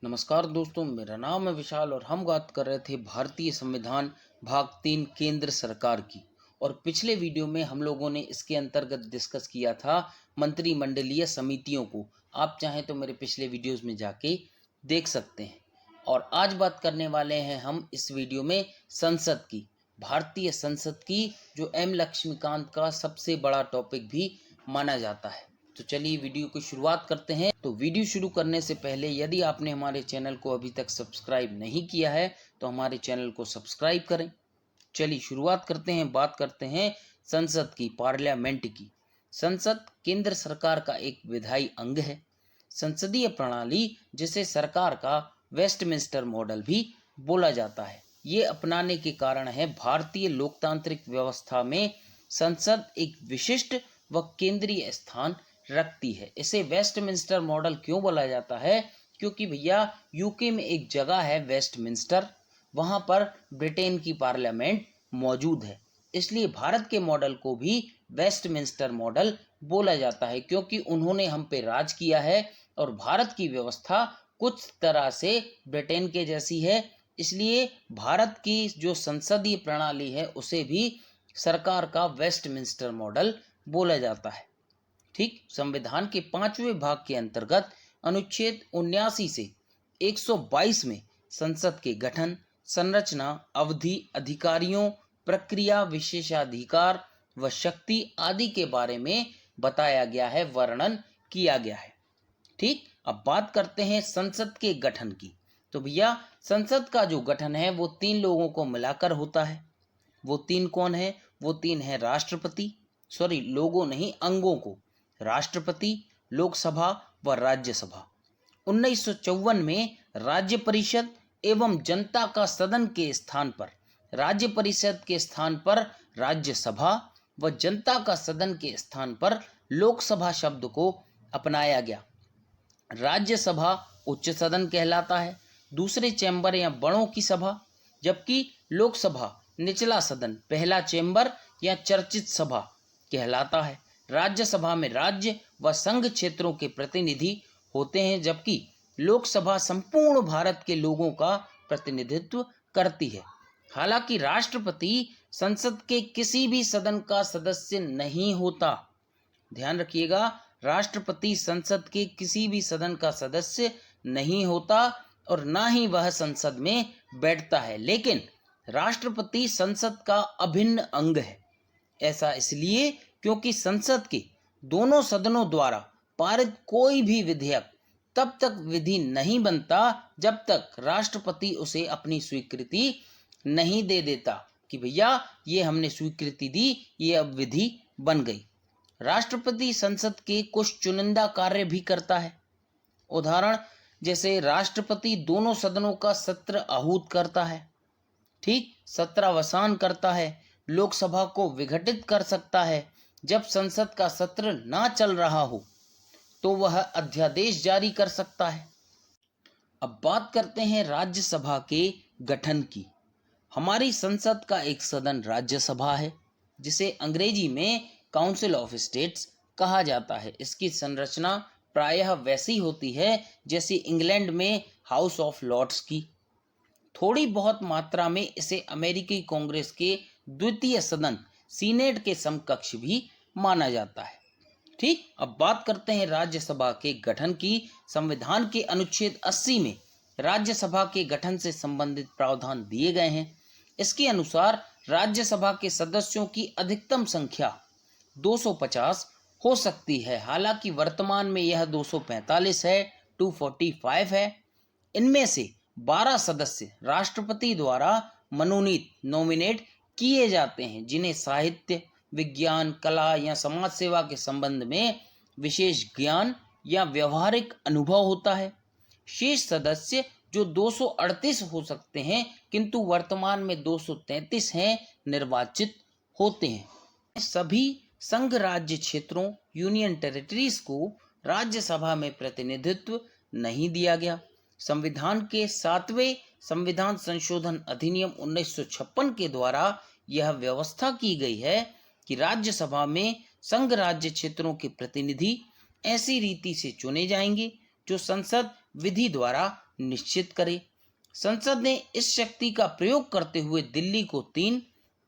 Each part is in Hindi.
नमस्कार दोस्तों, मेरा नाम है विशाल और हम बात कर रहे थे भारतीय संविधान भाग 3 केंद्र सरकार की। और पिछले वीडियो में हम लोगों ने इसके अंतर्गत डिस्कस किया था मंत्रिमंडलीय समितियों को। आप चाहें तो मेरे पिछले वीडियोस में जाके देख सकते हैं। और आज बात करने वाले हैं हम इस वीडियो में संसद की, भारतीय संसद की, जो एम लक्ष्मीकांत का सबसे बड़ा टॉपिक भी माना जाता है। तो चलिए वीडियो की शुरुआत करते हैं। तो वीडियो शुरू करने से पहले यदि आपने हमारे चैनल को अभी तक सब्सक्राइब नहीं किया है तो हमारे चैनल को सब्सक्राइब करें। चलिए शुरुआत करते हैं, बात करते हैं संसद की, पार्लियामेंट की। संसद केंद्र सरकार का एक विधायी अंग है। संसदीय प्रणाली जिसे सरकार का वेस्टमिंस्टर मॉडल भी बोला जाता है, ये अपनाने के कारण है भारतीय लोकतांत्रिक व्यवस्था में संसद एक विशिष्ट व केंद्रीय स्थान रखती है। इसे वेस्टमिंस्टर मॉडल क्यों बोला जाता है? क्योंकि भैया यूके में एक जगह है वेस्टमिंस्टर, वहां पर ब्रिटेन की पार्लियामेंट मौजूद है। इसलिए भारत के मॉडल को भी वेस्टमिंस्टर मॉडल बोला जाता है, क्योंकि उन्होंने हम पे राज किया है और भारत की व्यवस्था कुछ तरह से ब्रिटेन के जैसी है। इसलिए भारत की जो संसदीय प्रणाली है उसे भी सरकार का वेस्टमिंस्टर मॉडल बोला जाता है। ठीक, संविधान के 5वें भाग के अंतर्गत अनुच्छेद 79 से 122 में संसद के गठन, संरचना, अवधि, अधिकारियों, प्रक्रिया, विशेषाधिकार व शक्ति आदि के बारे में बताया गया है, वर्णन किया गया है। ठीक, अब बात करते हैं संसद के गठन की। तो भैया संसद का जो गठन है वो 3 लोगों को मिलाकर होता है। वो 3 कौन है? वो 3 है राष्ट्रपति, सॉरी लोगों नहीं, अंगों को, राष्ट्रपति, लोकसभा व राज्यसभा। 1954 में राज्य परिषद एवं जनता का सदन के स्थान पर राज्य परिषद के स्थान पर राज्यसभा व जनता का सदन के स्थान पर लोकसभा शब्द को अपनाया गया। राज्यसभा उच्च सदन कहलाता है, दूसरे चैम्बर या बड़ों की सभा, जबकि लोकसभा निचला सदन, पहला चैम्बर या चर्चित सभा कहलाता है। राज्यसभा में राज्य व संघ क्षेत्रों के प्रतिनिधि होते हैं, जबकि लोकसभा संपूर्ण भारत के लोगों का प्रतिनिधित्व करती है। हालांकि राष्ट्रपति संसद के किसी भी सदन का सदस्य नहीं होता। ध्यान रखिएगा, राष्ट्रपति संसद के किसी भी सदन का सदस्य नहीं होता और ना ही वह संसद में बैठता है, लेकिन राष्ट्रपति संसद का अभिन्न अंग है। ऐसा इसलिए क्योंकि संसद के दोनों सदनों द्वारा पारित कोई भी विधेयक तब तक विधि नहीं बनता जब तक राष्ट्रपति उसे अपनी स्वीकृति नहीं दे देता कि भैया ये हमने स्वीकृति दी, ये अब विधि बन गई। राष्ट्रपति संसद के कुछ चुनिंदा कार्य भी करता है। उदाहरण जैसे राष्ट्रपति दोनों सदनों का सत्र आहूत करता है, ठीक, सत्रावसान करता है, लोकसभा को विघटित कर सकता है। जब संसद का सत्र ना चल रहा हो तो वह अध्यादेश जारी कर सकता है। अब बात करते हैं राज्यसभा के गठन की। हमारी संसद का एक सदन राज्यसभा है, जिसे अंग्रेजी में काउंसिल ऑफ स्टेट्स कहा जाता है। इसकी संरचना प्रायः वैसी होती है जैसी इंग्लैंड में हाउस ऑफ लॉर्ड्स की। थोड़ी बहुत मात्रा में इसे अमेरिकी कांग्रेस के द्वितीय सदन सीनेट के समकक्ष भी माना जाता है। ठीक, अब बात करते हैं राज्यसभा के गठन की। संविधान के अनुच्छेद 80 में राज्यसभा के गठन से संबंधित प्रावधान दिए गए हैं। इसके अनुसार राज्यसभा के सदस्यों की अधिकतम संख्या 250 हो सकती है। हालांकि वर्तमान में यह 245 है, 245 है। इनमें से 12 सदस्य राष्ट्रपति द्वारा मनोनीत, नॉमिनेट किए जाते हैं, जिन्हें साहित्य, विज्ञान, कला या समाज सेवा के संबंध में विशेष ज्ञान या व्यवहारिक अनुभव होता है। शेष सदस्य जो 238 हो सकते हैं, किंतु वर्तमान में 233 हैं, निर्वाचित होते हैं। सभी संघ राज्य क्षेत्रों, यूनियन टेरिटरीज को राज्यसभा में प्रतिनिधित्व नहीं दिया गया। संविधान के 7वें संविधान संशोधन अधिनियम 1956 के द्वारा यह व्यवस्था की गई है कि राज्यसभा में संघ राज्य क्षेत्रों के प्रतिनिधि ऐसी रीति से चुने जाएंगे जो संसद विधि द्वारा निश्चित करे। संसद ने इस शक्ति का प्रयोग करते हुए दिल्ली को 3,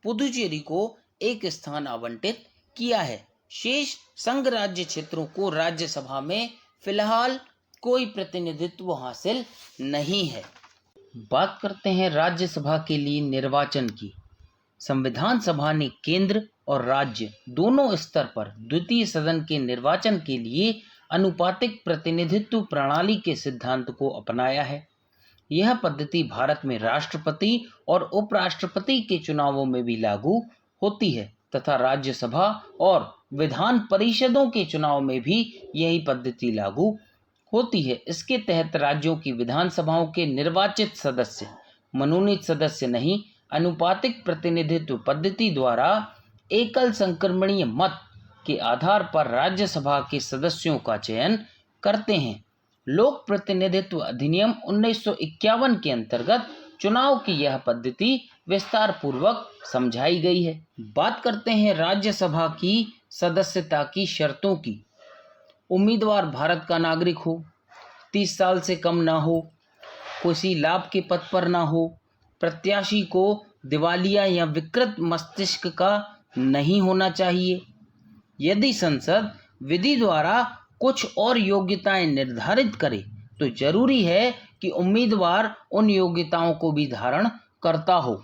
पुदुचेरी को 1 स्थान आवंटित किया है। शेष संघ राज्य क्षेत्रों को राज्यसभा में फिलहाल कोई प्रतिनिधित्व हासिल नहीं है। बात करते हैं राज्यसभा के लिए निर्वाचन की। संविधान सभा ने केंद्र और राज्य दोनों स्तर पर द्वितीय सदन के निर्वाचन के लिए अनुपातिक प्रतिनिधित्व प्रणाली के सिद्धांत को अपनाया है। यह पद्धति भारत में राष्ट्रपति और उपराष्ट्रपति के चुनावों में भी लागू होती है तथा राज्यसभा और विधान परिषदों के चुनाव में भी यही पद्धति लागू होती है। इसके तहत राज्यों की विधानसभाओं के निर्वाचित सदस्य मनोनीत सदस्य नहीं, अनुपातिक प्रतिनिधित्व पद्धति द्वारा एकल संक्रमणीय मत के आधार पर राज्यसभा के सदस्यों का चयन करते हैं। लोक प्रतिनिधित्व अधिनियम 1951 के अंतर्गत चुनाव की यह पद्धति विस्तार पूर्वक समझाई गई है। बात करते हैं राज्यसभा की सदस्यता की शर्तों की। उम्मीदवार भारत का नागरिक हो, 30 साल से कम ना हो, किसी लाभ के पद पर ना हो, प्रत्याशी को दिवालिया या विकृत मस्तिष्क का नहीं होना चाहिए। यदि संसद विधि द्वारा कुछ और योग्यताएं निर्धारित करे तो जरूरी है कि उम्मीदवार उन योग्यताओं को भी धारण करता हो।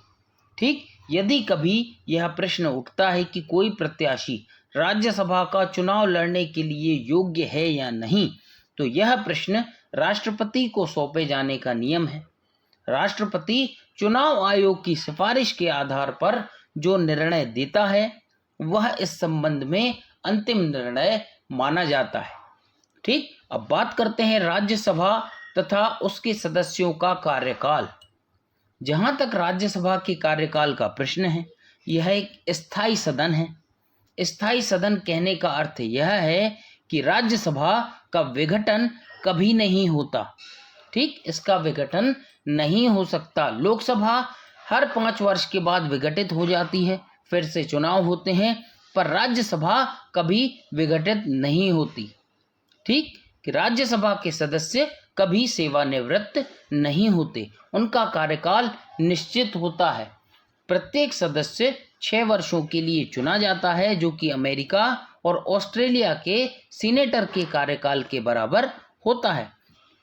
ठीक, यदि कभी यह प्रश्न उठता है कि कोई प्रत्याशी राज्यसभा का चुनाव लड़ने के लिए योग्य है या नहीं, तो यह प्रश्न राष्ट्रपति को सौंपे जाने का नियम है। राष्ट्रपति चुनाव आयोग की सिफारिश के आधार पर जो निर्णय देता है वह इस संबंध में अंतिम निर्णय माना जाता है। ठीक, अब बात करते हैं राज्यसभा तथा उसके सदस्यों का कार्यकाल। जहां तक राज्यसभा के कार्यकाल का प्रश्न है, यह एक स्थायी सदन है। स्थायी सदन कहने का अर्थ यह है कि राज्यसभा का विघटन कभी नहीं होता। ठीक, इसका विघटन नहीं हो सकता। लोकसभा हर 5 वर्ष के बाद विघटित हो जाती है, फिर से चुनाव होते हैं, पर राज्यसभा कभी विघटित नहीं होती। ठीक, कि राज्यसभा के सदस्य कभी सेवानिवृत्त नहीं होते, उनका कार्यकाल निश्चित होता है। प्रत्येक सदस्य 6 वर्षों के लिए चुना जाता है, जो कि अमेरिका और ऑस्ट्रेलिया के सीनेटर के कार्यकाल के बराबर होता है।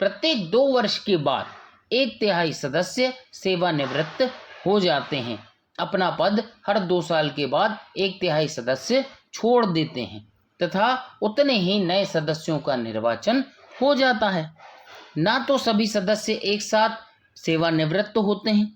प्रत्येक 2 वर्ष के बाद 1/3 सदस्य सेवानिवृत्त हो जाते हैं। अपना पद हर 2 साल के बाद 1/3 सदस्य छोड़ देते हैं तथा उतने ही नए सदस्यों का निर्वाचन हो जाता है। ना तो सभी सदस्य एक साथ सेवानिवृत्त होते हैं,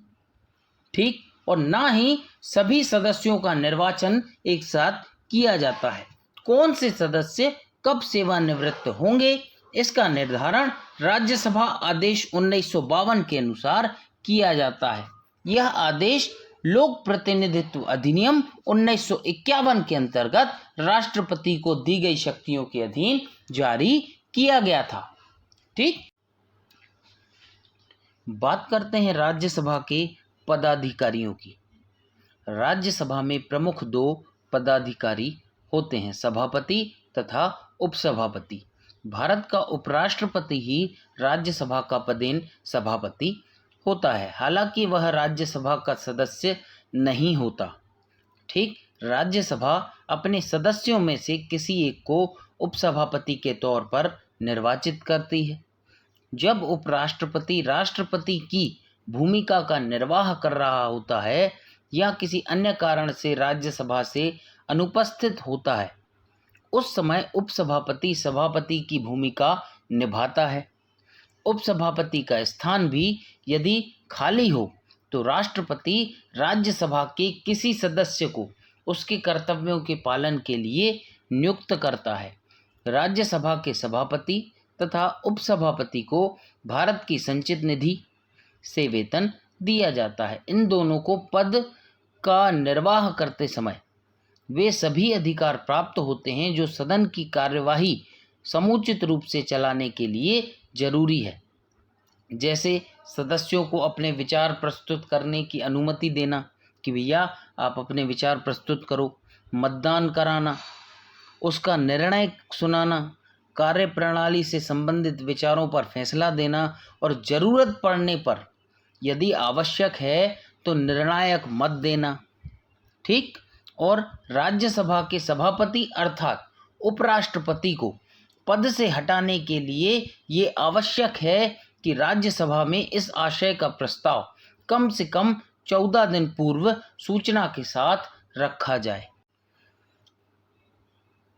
ठीक, और ना ही सभी सदस्यों का निर्वाचन एक साथ किया जाता है। कौन से सदस्य कब सेवानिवृत्त होंगे, इसका निर्धारण राज्यसभा आदेश 1952 के अनुसार किया जाता है। यह आदेश लोक प्रतिनिधित्व अधिनियम 1951 के अंतर्गत राष्ट्रपति को दी गई शक्तियों के अधीन जारी किया गया था। ठीक, बात करते हैं राज्यसभा के पदाधिकारियों की। राज्यसभा में प्रमुख 2 पदाधिकारी होते हैं, सभापति तथा उपसभापति। भारत का उपराष्ट्रपति ही राज्यसभा का पदेन सभापति होता है, हालांकि वह राज्यसभा का सदस्य नहीं होता। ठीक, राज्यसभा अपने सदस्यों में से किसी एक को उपसभापति के तौर पर निर्वाचित करती है। जब उपराष्ट्रपति राष्ट्रपति की भूमिका का निर्वाह कर रहा होता है या किसी अन्य कारण से राज्यसभा से अनुपस्थित होता है, उस समय उपसभापति सभापति की भूमिका निभाता है। उपसभापति का स्थान भी यदि खाली हो तो राष्ट्रपति राज्यसभा के किसी सदस्य को उसके कर्तव्यों के पालन के लिए नियुक्त करता है। राज्यसभा के सभापति तथा उपसभापति को भारत की संचित निधि से वेतन दिया जाता है। इन दोनों को पद का निर्वाह करते समय वे सभी अधिकार प्राप्त होते हैं जो सदन की कार्यवाही समुचित रूप से चलाने के लिए जरूरी है, जैसे सदस्यों को अपने विचार प्रस्तुत करने की अनुमति देना कि भैया आप अपने विचार प्रस्तुत करो, मतदान कराना, उसका निर्णय सुनाना, कार्यप्रणाली से संबंधित विचारों पर फैसला देना और जरूरत पड़ने पर यदि आवश्यक है तो निर्णायक मत देना। ठीक। और राज्यसभा के सभापति अर्थात उपराष्ट्रपति को पद से हटाने के लिए ये आवश्यक है कि राज्यसभा में इस आशय का प्रस्ताव कम से कम 14 दिन पूर्व सूचना के साथ रखा जाए।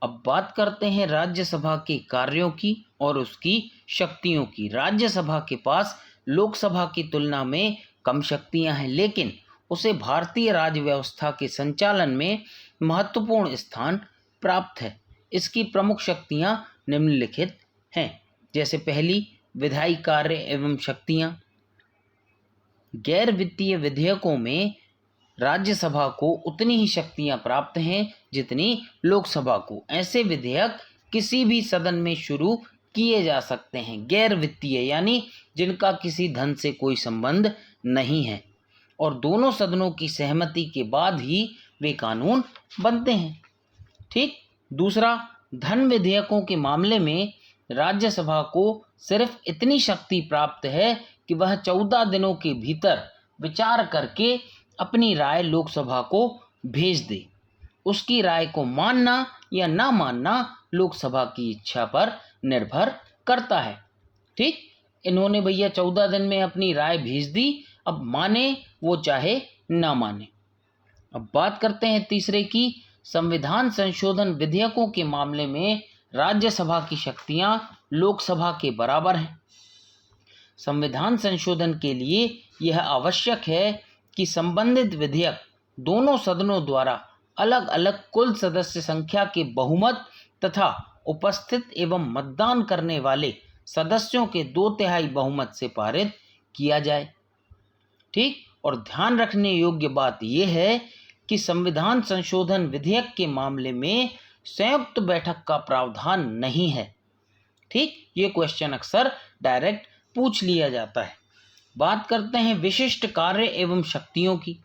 अब बात करते हैं राज्यसभा के कार्यों की और उसकी शक्तियों की। राज्यसभा के पास लोकसभा की तुलना में कम शक्तियां हैं, लेकिन उसे भारतीय राज्य व्यवस्था के संचालन में महत्वपूर्ण स्थान प्राप्त है। इसकी प्रमुख शक्तियां निम्नलिखित हैं। जैसे पहली, विधायी कार्य एवं शक्तियां। गैर वित्तीय विधेयकों में राज्यसभा को उतनी ही शक्तियां प्राप्त हैं जितनी लोकसभा को। ऐसे विधेयक किसी भी सदन में शुरू किए जा सकते हैं। गैर वित्तीय यानी जिनका किसी धन से कोई संबंध नहीं है और दोनों सदनों की सहमति के बाद ही वे कानून बनते हैं। ठीक। दूसरा, धन विधेयकों के मामले में राज्यसभा को सिर्फ इतनी शक्ति प्राप्त है कि वह 14 दिनों के भीतर विचार करके अपनी राय लोकसभा को भेज दे। उसकी राय को मानना या ना मानना लोकसभा की इच्छा पर निर्भर करता है। ठीक। इन्होंने भैया 14 दिन में अपनी राय भेज दी, अब माने वो चाहे ना माने। अब बात करते हैं तीसरे की, संविधान संशोधन विधेयकों के मामले में राज्यसभा की शक्तियां लोकसभा के बराबर हैं। संविधान संशोधन के लिए यह आवश्यक है कि संबंधित विधेयक दोनों सदनों द्वारा अलग अलग कुल सदस्य संख्या के बहुमत तथा उपस्थित एवं मतदान करने वाले सदस्यों के 2/3 बहुमत से पारित किया जाए। ठीक। और ध्यान रखने योग्य बात यह है कि संविधान संशोधन विधेयक के मामले में संयुक्त बैठक का प्रावधान नहीं है। ठीक। ये क्वेश्चन अक्सर डायरेक्ट पूछ लिया जाता है। बात करते हैं विशिष्ट कार्य एवं शक्तियों की।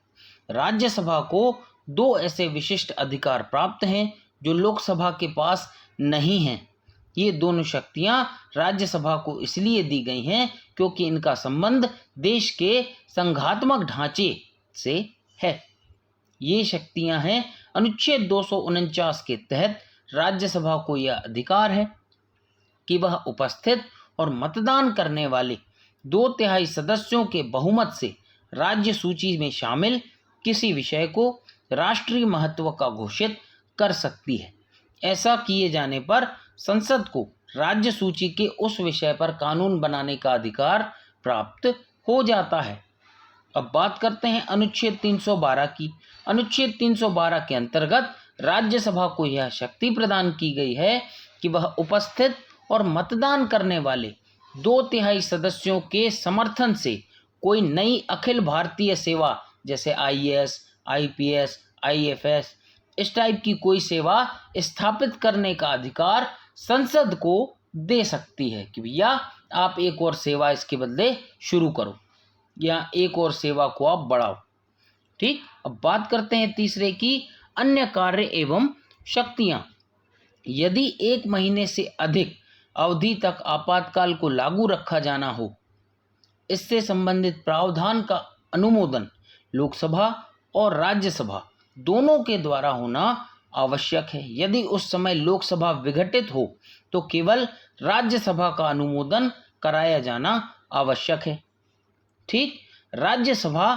राज्यसभा को 2 ऐसे विशिष्ट अधिकार प्राप्त हैं जो लोकसभा के पास नहीं हैं। ये दोनों शक्तियां राज्यसभा को इसलिए दी गई हैं क्योंकि इनका संबंध देश के संघात्मक ढांचे से है। ये शक्तियां हैं, अनुच्छेद 249 के तहत राज्यसभा को यह अधिकार है कि वह उपस्थित और मतदान करने वाले 2/3 सदस्यों के बहुमत से राज्य सूची में शामिल किसी विषय को राष्ट्रीय महत्व का घोषित कर सकती है। ऐसा किए जाने पर संसद को राज्य सूची के उस विषय पर कानून बनाने का अधिकार प्राप्त हो जाता है। अब बात करते हैं अनुच्छेद 312 की। अनुच्छेद 312 के अंतर्गत राज्यसभा को यह शक्ति प्रदान की गई है कि वह उपस्थित और मतदान करने वाले 2/3 सदस्यों के समर्थन से कोई नई अखिल भारतीय सेवा जैसे IAS, IPS, IFS इस टाइप की कोई सेवा स्थापित करने का अधिकार संसद को दे सकती है कि भैया आप एक और सेवा इसके बदले शुरू करो या एक और सेवा को आप बढ़ाओ। ठीक। अब बात करते हैं तीसरे की, अन्य कार्य एवं शक्तियां। यदि 1 महीने से अधिक अवधि तक आपातकाल को लागू रखा जाना हो, इससे संबंधित प्रावधान का अनुमोदन लोकसभा और राज्यसभा दोनों के द्वारा होना आवश्यक है। यदि उस समय लोकसभा विघटित हो तो केवल राज्यसभा का अनुमोदन कराया जाना आवश्यक है। ठीक। राज्यसभा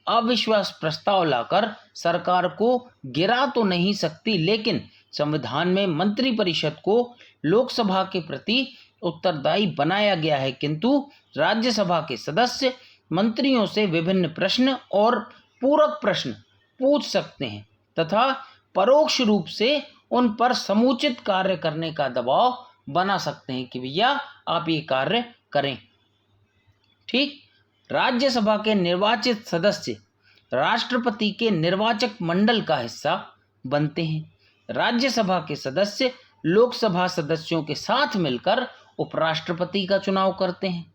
अविश्वास प्रस्ताव लाकर सरकार को गिरा तो नहीं सकती, लेकिन संविधान में मंत्रिपरिषद को लोकसभा के प्रति उत्तरदायी बनाया गया है, किंतु राज्यसभा के सदस्य मंत्रियों से विभिन्न प्रश्न और पूरक प्रश्न पूछ सकते हैं तथा परोक्ष रूप से उन पर समुचित कार्य करने का दबाव बना सकते हैं कि भैया आप ये कार्य करें। ठीक। राज्यसभा के निर्वाचित सदस्य राष्ट्रपति के निर्वाचक मंडल का हिस्सा बनते हैं। राज्यसभा के सदस्य लोकसभा सदस्यों के साथ मिलकर उपराष्ट्रपति का चुनाव करते हैं।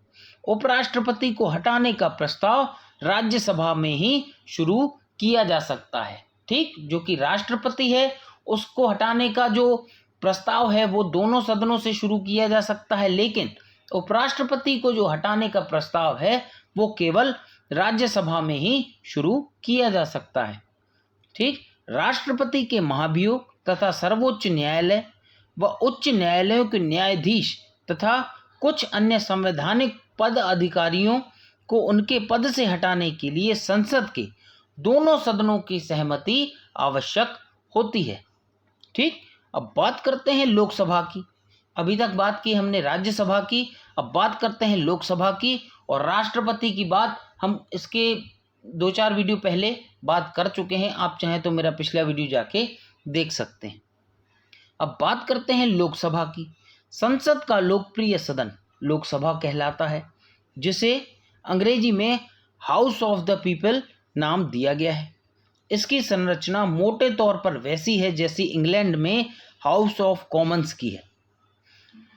उपराष्ट्रपति को हटाने का प्रस्ताव राज्यसभा में ही शुरू किया जा सकता है। ठीक। जो कि राष्ट्रपति है उसको हटाने का जो प्रस्ताव है वो दोनों सदनों से शुरू किया जा सकता है, लेकिन उपराष्ट्रपति को जो हटाने का प्रस्ताव है वो केवल राज्यसभा में ही शुरू किया जा सकता है। ठीक, राष्ट्रपति के महाभियोग तथा सर्वोच्च न्यायालय व उच्च न्यायालयों के न्यायाधीश तथा कुछ अन्य संवैधानिक पद अधिकारियों को उनके पद से हटाने के लिए संसद के दोनों सदनों की सहमति आवश्यक होती है। ठीक, अब बात करते हैं लोकसभा की। अभी तक बात की हमने राज्यसभा की, अब बात करते हैं लोकसभा की। और राष्ट्रपति की बात हम इसके 2-4 वीडियो पहले बात कर चुके हैं, आप चाहें तो मेरा पिछला वीडियो जाके देख सकते हैं। अब बात करते हैं लोकसभा की। संसद का लोकप्रिय सदन लोकसभा कहलाता है, जिसे अंग्रेजी में हाउस ऑफ द पीपल नाम दिया गया है। इसकी संरचना मोटे तौर पर वैसी है जैसी इंग्लैंड में हाउस ऑफ कॉमन्स की है।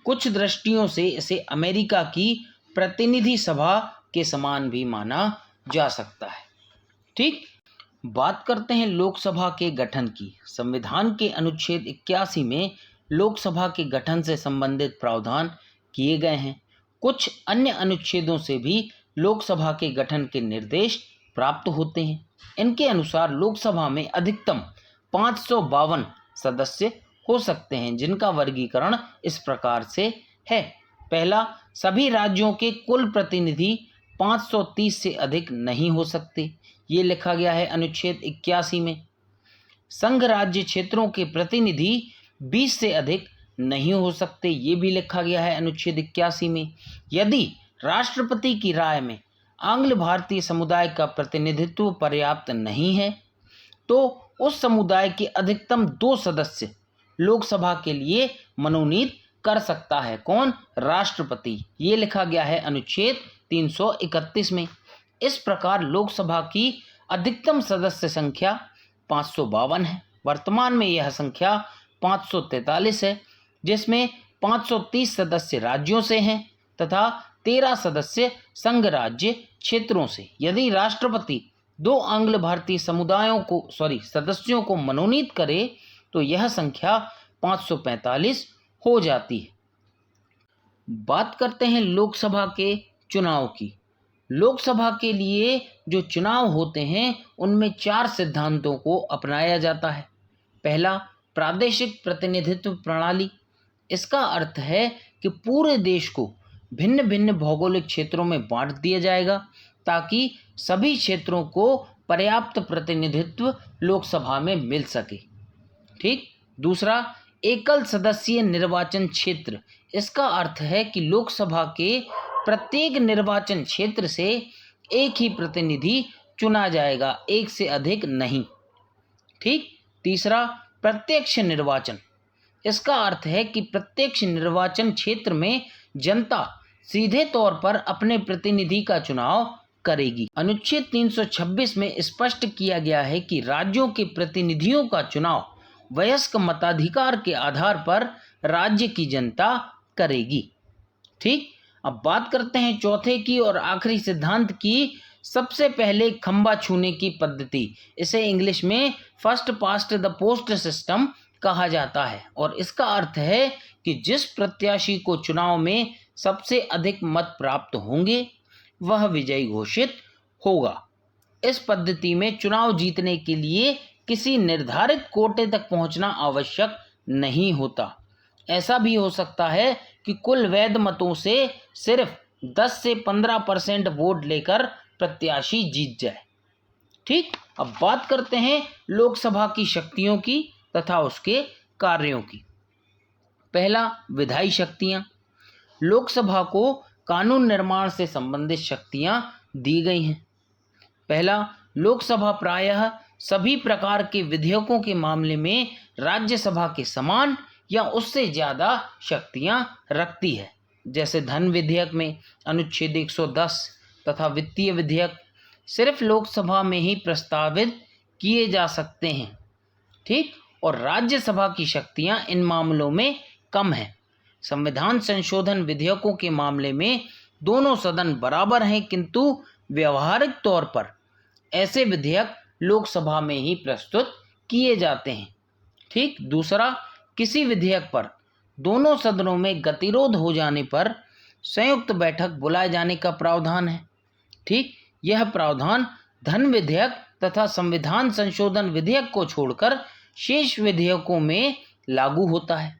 कुछ दृष्टियों से इसे अमेरिका की प्रतिनिधि सभा के समान भी माना जा सकता है। ठीक, बात करते हैं लोकसभा के गठन की। संविधान के अनुच्छेद 81 में लोकसभा के गठन से संबंधित प्रावधान किए गए हैं। कुछ अन्य अनुच्छेदों से भी लोकसभा के गठन के निर्देश प्राप्त होते हैं। इनके अनुसार लोकसभा में अधिकतम 552 सदस्य हो सकते हैं, जिनका वर्गीकरण इस प्रकार से है। पहला, सभी राज्यों के कुल प्रतिनिधि 530 से अधिक नहीं हो सकते, ये लिखा गया है अनुच्छेद 81 में। संघ राज्य क्षेत्रों के प्रतिनिधि 20 से अधिक नहीं हो सकते, ये भी लिखा गया है अनुच्छेद 81 में। यदि राष्ट्रपति की राय में आंग्ल भारतीय समुदाय का प्रतिनिधित्व पर्याप्त नहीं है तो उस समुदाय के अधिकतम 2 सदस्य लोकसभा के लिए मनोनीत कर सकता है। कौन? राष्ट्रपति। ये लिखा गया है अनुच्छेद 331 में। इस प्रकार लोकसभा की अधिकतम सदस्य संख्या 552 है। वर्तमान में यह संख्या 543 है, जिसमें 530 सदस्य राज्यों से हैं तथा 13 सदस्य संघ राज्य क्षेत्रों से। यदि राष्ट्रपति 2 आंग्ल भारतीय सदस्यों को मनोनीत करे तो यह संख्या 545 हो जाती है। बात करते हैं लोकसभा के चुनाव की। लोकसभा के लिए जो चुनाव होते हैं उनमें 4 सिद्धांतों को अपनाया जाता है। पहला, प्रादेशिक प्रतिनिधित्व प्रणाली। इसका अर्थ है कि पूरे देश को भिन्न भिन्न भौगोलिक क्षेत्रों में बांट दिया जाएगा ताकि सभी क्षेत्रों को पर्याप्त प्रतिनिधित्व लोकसभा में मिल सके। ठीक। दूसरा, एकल सदस्यीय निर्वाचन क्षेत्र। इसका अर्थ है कि लोकसभा के प्रत्येक निर्वाचन क्षेत्र से एक ही प्रतिनिधि चुना जाएगा, एक से अधिक नहीं। ठीक। तीसरा, प्रत्यक्ष निर्वाचन। इसका अर्थ है कि प्रत्यक्ष निर्वाचन क्षेत्र में जनता सीधे तौर पर अपने प्रतिनिधि का चुनाव करेगी। अनुच्छेद 326 में स्पष्ट किया गया है कि राज्यों के प्रतिनिधियों का चुनाव वयस्क मताधिकार के आधार पर राज्य की जनता करेगी। ठीक। अब बात करते हैं चौथे की और आखिरी सिद्धांत की। सबसे पहले खंबा छूने की पद्धति, इसे इंग्लिश में first past the post system कहा जाता है और इसका अर्थ है कि जिस प्रत्याशी को चुनाव में सबसे अधिक मत प्राप्त होंगे वह विजयी घोषित होगा। इस पद्धति में चुनाव जीतने के लिए किसी निर्धारित कोटे तक पहुंचना आवश्यक नहीं होता। ऐसा भी हो सकता है कि कुल वैध मतों से सिर्फ 10 से 15% वोट लेकर प्रत्याशी जीत जाए। ठीक। अब बात करते हैं लोकसभा की शक्तियों की तथा उसके कार्यों की। पहला, विधायी शक्तियां। लोकसभा को कानून निर्माण से संबंधित शक्तियां दी गई हैं। पहला, लोकसभा प्रायः सभी प्रकार के विधेयकों के मामले में राज्यसभा के समान या उससे ज़्यादा शक्तियां रखती है, जैसे धन विधेयक में अनुच्छेद 110 तथा वित्तीय विधेयक सिर्फ लोकसभा में ही प्रस्तावित किए जा सकते हैं। ठीक। और राज्यसभा की शक्तियां इन मामलों में कम हैं। संविधान संशोधन विधेयकों के मामले में दोनों सदन बराबर हैं, किंतु व्यवहारिक तौर पर ऐसे विधेयक लोकसभा में ही प्रस्तुत किए जाते हैं। ठीक। दूसरा, किसी विधेयक पर दोनों सदनों में गतिरोध हो जाने पर संयुक्त बैठक बुलाए जाने का प्रावधान है। ठीक, यह प्रावधान धन विधेयक तथा संविधान संशोधन विधेयक को छोड़कर शेष विधेयकों में लागू होता है।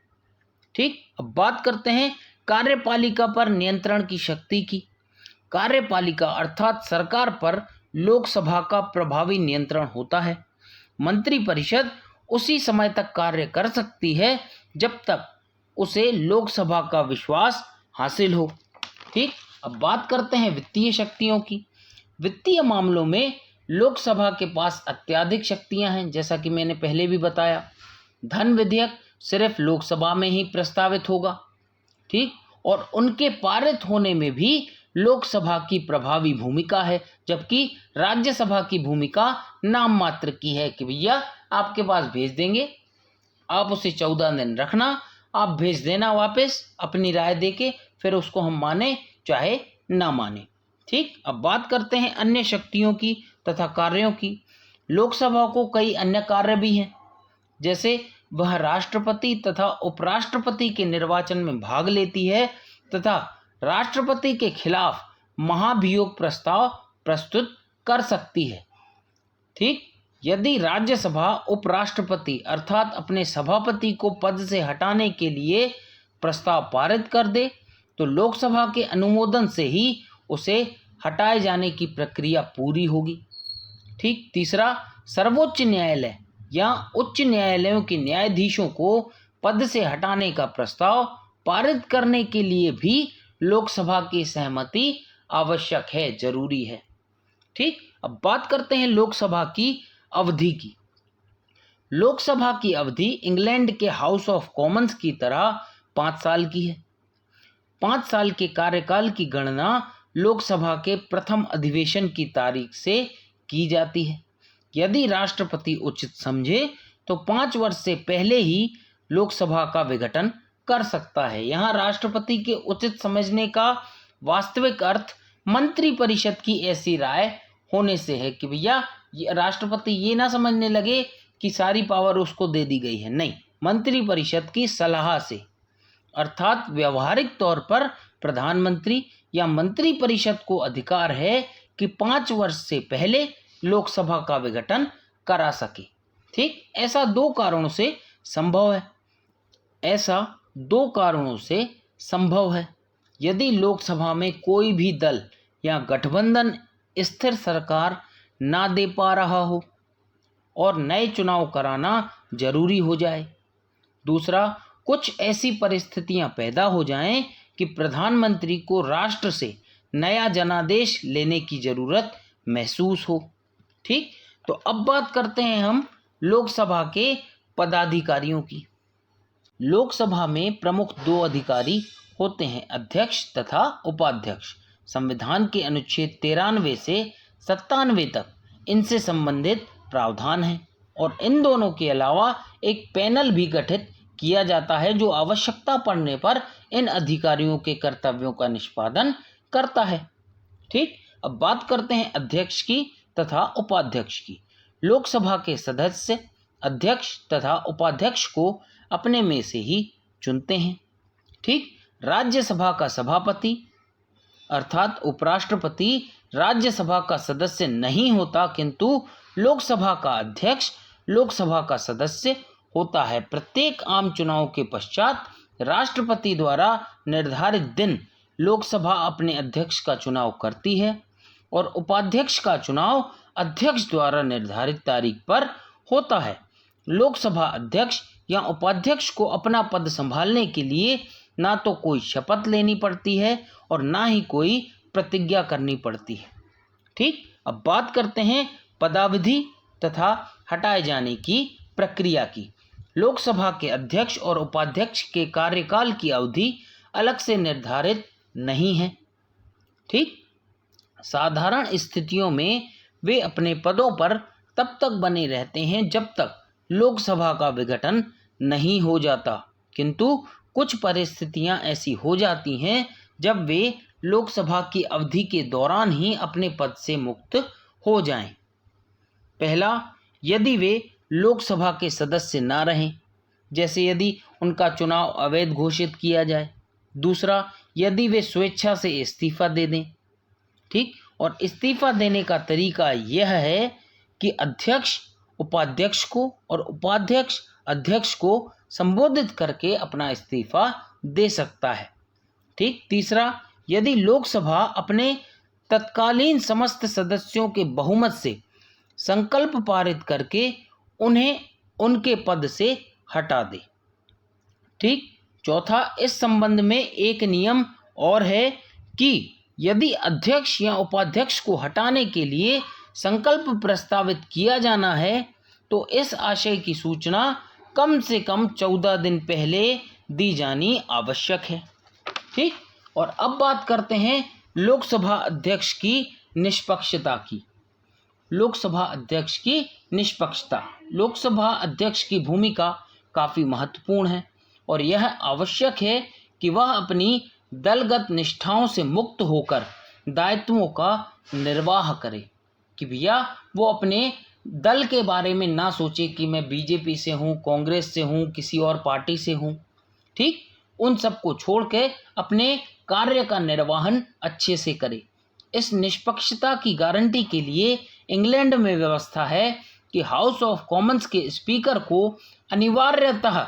ठीक, अब बात करते हैं कार्यपालिका पर नियंत्रण की शक्ति की। कार्यपालिका अर्थात सरकार पर लोकसभा का प्रभावी नियंत्रण होता है। मंत्रिपरिषद उसी समय तक कार्य कर सकती है जब तक उसे लोकसभा का विश्वास हासिल हो। ठीक, अब बात करते हैं वित्तीय शक्तियों की। वित्तीय मामलों में लोकसभा के पास अत्यधिक शक्तियां हैं, जैसा कि मैंने पहले भी बताया। धन विधेयक सिर्फ लोकसभा में ही प्रस्तावित होगा। ठीक, और उनके पारित होने में भी लोकसभा की प्रभावी भूमिका है, जबकि राज्यसभा की भूमिका नाम मात्र की है कि भैया आपके पास भेज देंगे, आप उसे 14 दिन रखना, आप भेज देना वापस अपनी राय देके, फिर उसको हम माने चाहे ना माने। ठीक, अब बात करते हैं अन्य शक्तियों की तथा कार्यों की। लोकसभा को कई अन्य कार्य भी हैं, जैसे वह राष्ट्रपति तथा उपराष्ट्रपति के निर्वाचन में भाग लेती है तथा राष्ट्रपति के खिलाफ महाभियोग प्रस्ताव प्रस्तुत कर सकती है। ठीक, यदि राज्यसभा उपराष्ट्रपति अर्थात अपने सभापति को पद से हटाने के लिए प्रस्ताव पारित कर दे तो लोकसभा के अनुमोदन से ही उसे हटाए जाने की प्रक्रिया पूरी होगी। ठीक, तीसरा, सर्वोच्च न्यायालय या उच्च न्यायालयों के न्यायाधीशों को पद से हटाने का प्रस्ताव पारित करने के लिए भी लोकसभा की सहमति आवश्यक है, जरूरी है। ठीक, अब बात करते हैं लोकसभा की अवधि की। लोकसभा की अवधि इंग्लैंड के हाउस ऑफ कॉमन्स की तरह 5 साल की है। 5 साल के कार्यकाल की गणना लोकसभा के प्रथम अधिवेशन की तारीख से की जाती है। यदि राष्ट्रपति उचित समझे तो 5 वर्ष से पहले ही लोकसभा का विघटन कर सकता है। यहाँ राष्ट्रपति के उचित समझने का वास्तविक अर्थ मंत्रिपरिषद की ऐसी राय होने से है कि भैया राष्ट्रपति ये ना समझने लगे कि सारी पावर उसको दे दी गई है। नहीं, मंत्रिपरिषद की सलाह से, अर्थात व्यवहारिक तौर पर प्रधानमंत्री या मंत्रिपरिषद को अधिकार है कि 5 वर्ष से पहले लोकसभा का विघटन करा सके। ठीक, ऐसा 2 कारणों से संभव है। यदि लोकसभा में कोई भी दल या गठबंधन स्थिर सरकार ना दे पा रहा हो और नए चुनाव कराना जरूरी हो जाए। दूसरा, कुछ ऐसी परिस्थितियां पैदा हो जाएं कि प्रधानमंत्री को राष्ट्र से नया जनादेश लेने की जरूरत महसूस हो। ठीक, तो अब बात करते हैं हम लोकसभा के पदाधिकारियों की। लोकसभा में प्रमुख 2 अधिकारी होते हैं, अध्यक्ष तथा उपाध्यक्ष। संविधान के अनुच्छेद 93 से 97 तक इनसे संबंधित प्रावधान है और इन दोनों के अलावा एक पैनल भी गठित किया जाता है जो आवश्यकता पड़ने पर इन अधिकारियों के कर्तव्यों का निष्पादन करता है। ठीक, अब बात करते हैं अध्यक्ष की तथा उपाध्यक्ष की। लोकसभा के सदस्य अध्यक्ष तथा उपाध्यक्ष को अपने में से ही चुनते हैं। ठीक, राज्यसभा का सभापति अर्थात उपराष्ट्रपति राज्यसभा का सदस्य नहीं होता, किंतु लोकसभा का अध्यक्ष लोकसभा का सदस्य होता है। प्रत्येक आम चुनाव के पश्चात राष्ट्रपति द्वारा निर्धारित दिन लोकसभा अपने अध्यक्ष का चुनाव करती है और उपाध्यक्ष का चुनाव अध्यक्ष द्वारा निर्धारित तारीख पर होता है। लोकसभा अध्यक्ष या उपाध्यक्ष को अपना पद संभालने के लिए ना तो कोई शपथ लेनी पड़ती है और ना ही कोई प्रतिज्ञा करनी पड़ती है। ठीक, अब बात करते हैं पदावधि तथा हटाए जाने की प्रक्रिया की। लोकसभा के अध्यक्ष और उपाध्यक्ष के कार्यकाल की अवधि अलग से निर्धारित नहीं है। ठीक, साधारण स्थितियों में वे अपने पदों पर तब तक बने रहते हैं जब तक लोकसभा का विघटन नहीं हो जाता, किंतु कुछ परिस्थितियां ऐसी हो जाती हैं जब वे लोकसभा की अवधि के दौरान ही अपने पद से मुक्त हो जाएं। पहला, यदि वे लोकसभा के सदस्य ना रहें। जैसे यदि उनका चुनाव अवैध घोषित किया जाए। दूसरा, यदि वे स्वेच्छा से इस्तीफा दे दें। ठीक, और इस्तीफा देने का तरीका यह है कि अध्यक्ष उपाध्यक्ष को और उपाध्यक्ष अध्यक्ष को संबोधित करके अपना इस्तीफा दे सकता है। ठीक, तीसरा, यदि लोकसभा अपने तत्कालीन समस्त सदस्यों के बहुमत से संकल्प पारित करके उन्हें उनके पद से हटा दे। ठीक, चौथा, इस संबंध में एक नियम और है कि यदि अध्यक्ष या उपाध्यक्ष को हटाने के लिए संकल्प प्रस्तावित किया जाना है तो इस आशय की सूचना कम से कम 14 दिन पहले दी जानी आवश्यक है। ठीक, और अब बात करते हैं लोकसभा अध्यक्ष की निष्पक्षता की। लोकसभा अध्यक्ष की निष्पक्षता। लोकसभा अध्यक्ष की भूमिका काफ़ी महत्वपूर्ण है और यह आवश्यक है कि वह अपनी दलगत निष्ठाओं से मुक्त होकर दायित्वों का निर्वाह करे, कि भैया वो अपने दल के बारे में ना सोचे कि मैं बीजेपी से हूँ, कांग्रेस से हूँ, किसी और पार्टी से हूँ। ठीक, उन सबको छोड़ के अपने कार्य का निर्वहन अच्छे से करे। इस निष्पक्षता की गारंटी के लिए इंग्लैंड में व्यवस्था है कि हाउस ऑफ कॉमन्स के स्पीकर को अनिवार्यतः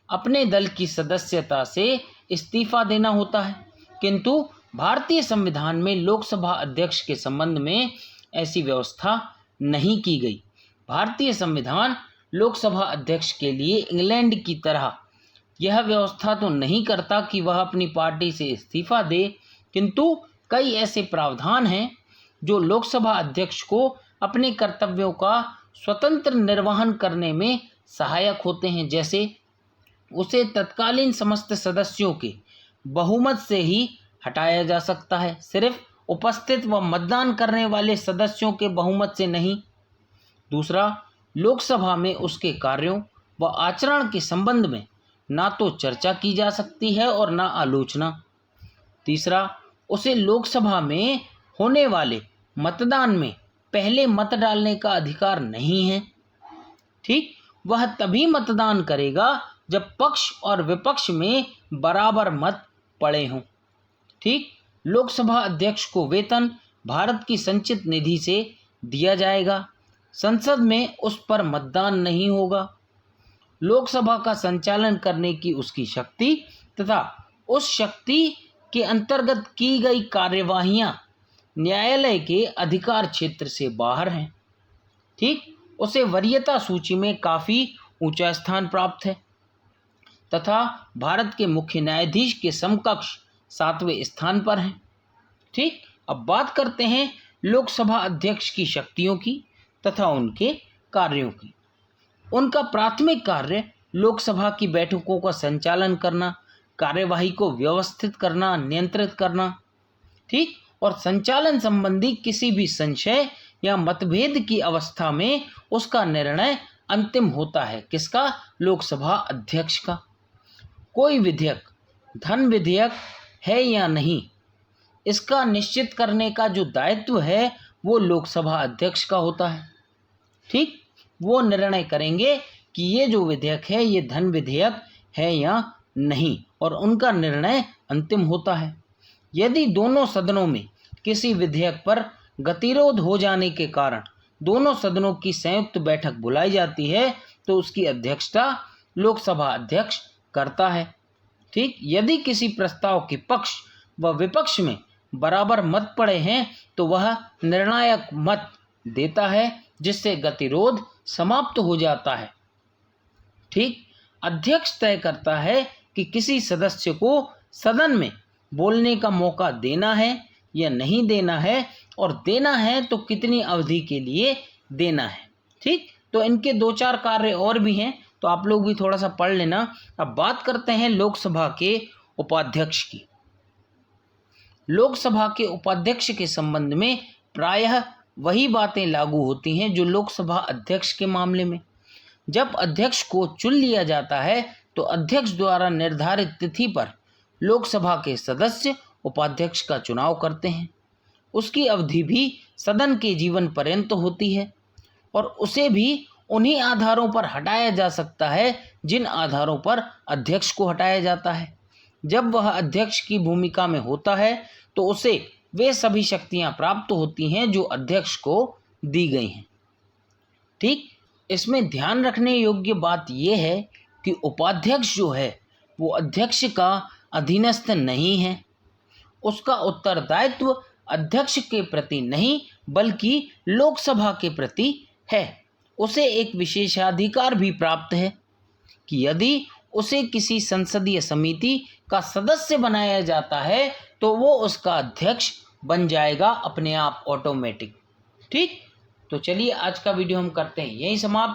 अपने दल की सदस्यता से इस्तीफा देना होता है, किंतु भारतीय संविधान में लोकसभा अध्यक्ष के संबंध में ऐसी व्यवस्था नहीं की गई। भारतीय संविधान लोकसभा अध्यक्ष के लिए इंग्लैंड की तरह यह व्यवस्था तो नहीं करता कि वह अपनी पार्टी से इस्तीफा दे, किंतु कई ऐसे प्रावधान हैं जो लोकसभा अध्यक्ष को अपने कर्तव्यों का स्वतंत्र निर्वहन करने में सहायक होते हैं। जैसे उसे तत्कालीन समस्त सदस्यों के बहुमत से ही हटाया जा सकता है, सिर्फ उपस्थित व मतदान करने वाले सदस्यों के बहुमत से नहीं। दूसरा, लोकसभा में उसके कार्यों व आचरण के संबंध में ना तो चर्चा की जा सकती है और ना आलोचना। तीसरा, उसे लोकसभा में होने वाले मतदान में पहले मत डालने का अधिकार नहीं है। ठीक, वह तभी मतदान करेगा जब पक्ष और विपक्ष में बराबर मत पड़े हों। ठीक, लोकसभा अध्यक्ष को वेतन भारत की संचित निधि से दिया जाएगा। संसद में उस पर मतदान नहीं होगा। लोकसभा का संचालन करने की उसकी शक्ति तथा उस शक्ति के अंतर्गत की गई कार्यवाहियां न्यायालय के अधिकार क्षेत्र से बाहर हैं। ठीक, उसे वरीयता सूची में काफ़ी ऊंचा स्थान प्राप्त है तथा भारत के मुख्य न्यायाधीश के समकक्ष 7वें स्थान पर हैं। ठीक, अब बात करते हैं लोकसभा अध्यक्ष की शक्तियों की तथा उनके कार्यों की। उनका प्राथमिक कार्य लोकसभा की बैठकों का संचालन करना, कार्यवाही को व्यवस्थित करना, नियंत्रित करना। ठीक, और संचालन संबंधी किसी भी संशय या मतभेद की अवस्था में उसका निर्णय अंतिम होता है। किसका? लोकसभा अध्यक्ष का। कोई विधेयक धन विधेयक है या नहीं, इसका निश्चित करने का जो दायित्व है वो लोकसभा अध्यक्ष का होता है। ठीक, वो निर्णय करेंगे कि ये जो विधेयक है ये धन विधेयक है या नहीं, और उनका निर्णय अंतिम होता है। यदि दोनों सदनों में किसी विधेयक पर गतिरोध हो जाने के कारण दोनों सदनों की संयुक्त बैठक बुलाई जाती है तो उसकी अध्यक्षता लोकसभा अध्यक्ष करता है। ठीक, यदि किसी प्रस्ताव के पक्ष व विपक्ष में बराबर मत पड़े हैं तो वह निर्णायक मत देता है, जिससे गतिरोध समाप्त हो जाता है। ठीक, अध्यक्ष तय करता है कि किसी सदस्य को सदन में बोलने का मौका देना है या नहीं देना है, और देना है तो कितनी अवधि के लिए देना है। ठीक, तो इनके 2-4 कार्य और भी हैं, तो आप लोग भी थोड़ा सा पढ़ लेना। अब बात करते हैं लोकसभा के उपाध्यक्ष की। लोकसभा के उपाध्यक्ष के संबंध में प्रायः वही बातें लागू होती हैं जो लोकसभा अध्यक्ष के मामले में। जब अध्यक्ष को चुन लिया जाता है तो अध्यक्ष द्वारा निर्धारित तिथि पर लोकसभा के सदस्य उपाध्यक्ष का चुनाव करते हैं। उसकी अवधि भी सदन के जीवन पर्यंत होती है और उसे भी उन्हीं आधारों पर हटाया जा सकता है जिन आधारों पर अध्यक्ष को हटाया जाता है। जब वह अध्यक्ष की भूमिका में होता है तो उसे वे सभी शक्तियां प्राप्त होती हैं जो अध्यक्ष को दी गई हैं। ठीक, इसमें ध्यान रखने योग्य बात यह है कि उपाध्यक्ष जो है वो अध्यक्ष का अधीनस्थ नहीं है। उसका उत्तरदायित्व अध्यक्ष के प्रति नहीं बल्कि लोकसभा के प्रति है। उसे एक विशेषाधिकार भी प्राप्त है कि यदि उसे किसी संसदीय समिति का सदस्य बनाया जाता है तो वो उसका अध्यक्ष बन जाएगा अपने आप ऑटोमेटिक। ठीक, तो चलिए आज का वीडियो हम करते हैं यहीं समाप्त।